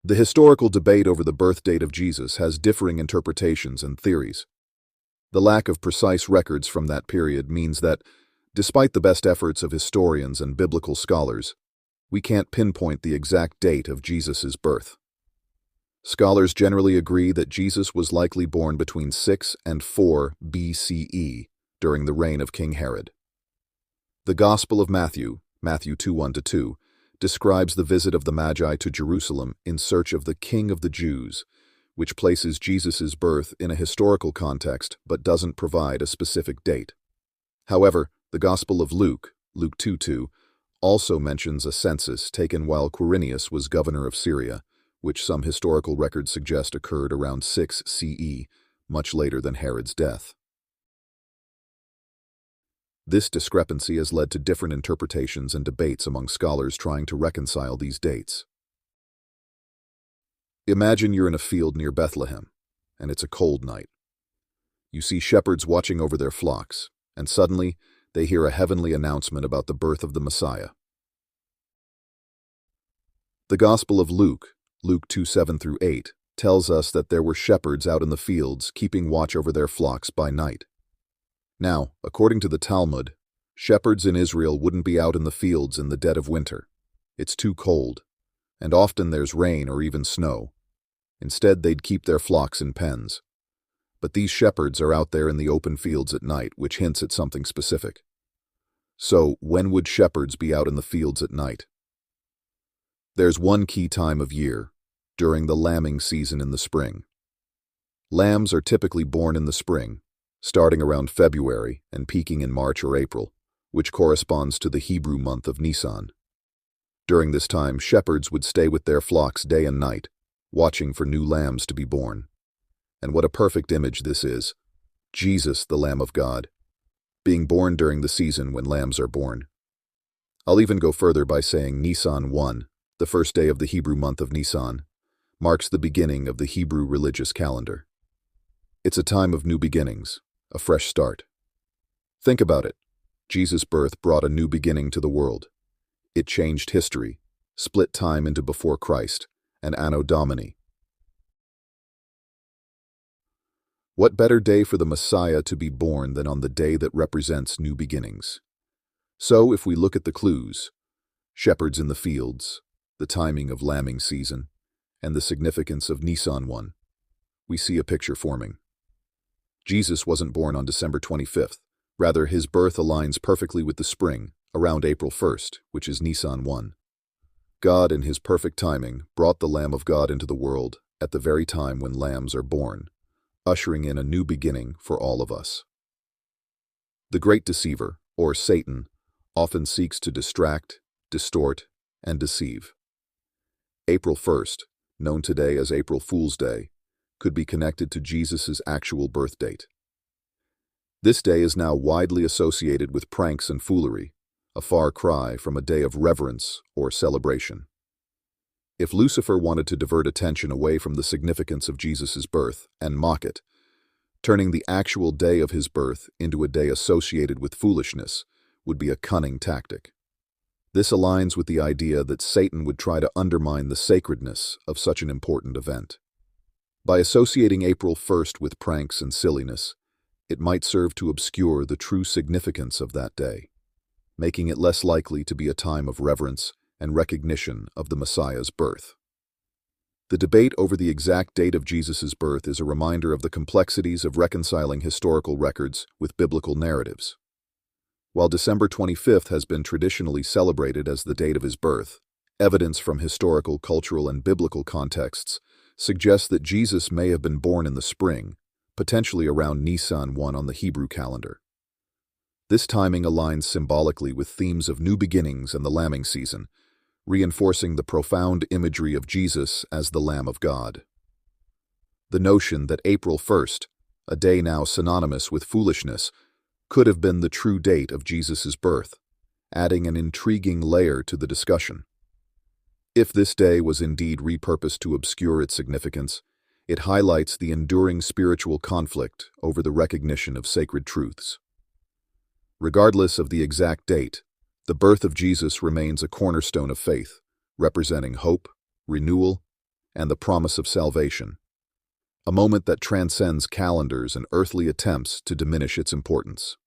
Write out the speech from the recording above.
The historical debate over the birth date of Jesus has differing interpretations and theories. The lack of precise records from that period means that, despite the best efforts of historians and biblical scholars, we can't pinpoint the exact date of Jesus' birth. Scholars generally agree that Jesus was likely born between 6 and 4 BCE during the reign of King Herod. The Gospel of Matthew, Matthew 2:1-2, describes the visit of the Magi to Jerusalem in search of the King of the Jews, which places Jesus' birth in a historical context but doesn't provide a specific date. However, the Gospel of Luke, Luke 2:2, also mentions a census taken while Quirinius was governor of Syria, which some historical records suggest occurred around 6 CE, much later than Herod's death. This discrepancy has led to different interpretations and debates among scholars trying to reconcile these dates. Imagine you're in a field near Bethlehem, and it's a cold night. You see shepherds watching over their flocks, and suddenly they hear a heavenly announcement about the birth of the Messiah. The Gospel of Luke, Luke 2:7-8, tells us that there were shepherds out in the fields keeping watch over their flocks by night. Now, according to the Talmud, shepherds in Israel wouldn't be out in the fields in the dead of winter. It's too cold, and often there's rain or even snow. Instead, they'd keep their flocks in pens. But these shepherds are out there in the open fields at night, which hints at something specific. So, when would shepherds be out in the fields at night? There's one key time of year, during the lambing season in the spring. Lambs are typically born in the spring, starting around February and peaking in March or April, which corresponds to the Hebrew month of Nisan. During this time, shepherds would stay with their flocks day and night, watching for new lambs to be born. And what a perfect image this is. Jesus, the Lamb of God, being born during the season when lambs are born. I'll even go further by saying Nisan 1, the first day of the Hebrew month of Nisan, marks the beginning of the Hebrew religious calendar. It's a time of new beginnings, a fresh start. Think about it. Jesus' birth brought a new beginning to the world. It changed history, split time into before Christ and Anno Domini. What better day for the Messiah to be born than on the day that represents new beginnings? So, if we look at the clues, shepherds in the fields, the timing of lambing season, and the significance of Nisan 1, we see a picture forming. Jesus wasn't born on December 25th. Rather, his birth aligns perfectly with the spring, around April 1st, which is Nisan 1. God, in his perfect timing, brought the Lamb of God into the world at the very time when lambs are born, ushering in a new beginning for all of us. The Great Deceiver, or Satan, often seeks to distract, distort, and deceive. April 1st, known today as April Fool's Day, could be connected to Jesus' actual birth date. This day is now widely associated with pranks and foolery, a far cry from a day of reverence or celebration. If Lucifer wanted to divert attention away from the significance of Jesus' birth and mock it, turning the actual day of his birth into a day associated with foolishness would be a cunning tactic. This aligns with the idea that Satan would try to undermine the sacredness of such an important event. By associating April 1st with pranks and silliness, it might serve to obscure the true significance of that day, making it less likely to be a time of reverence and recognition of the Messiah's birth. The debate over the exact date of Jesus' birth is a reminder of the complexities of reconciling historical records with biblical narratives. While December 25th has been traditionally celebrated as the date of his birth, evidence from historical, cultural, and biblical contexts suggests that Jesus may have been born in the spring, potentially around Nisan 1 on the Hebrew calendar. This timing aligns symbolically with themes of new beginnings and the lambing season, reinforcing the profound imagery of Jesus as the Lamb of God. The notion that April 1st, a day now synonymous with foolishness, could have been the true date of Jesus' birth, adding an intriguing layer to the discussion. If this day was indeed repurposed to obscure its significance, it highlights the enduring spiritual conflict over the recognition of sacred truths. Regardless of the exact date, the birth of Jesus remains a cornerstone of faith, representing hope, renewal, and the promise of salvation. A moment that transcends calendars and earthly attempts to diminish its importance.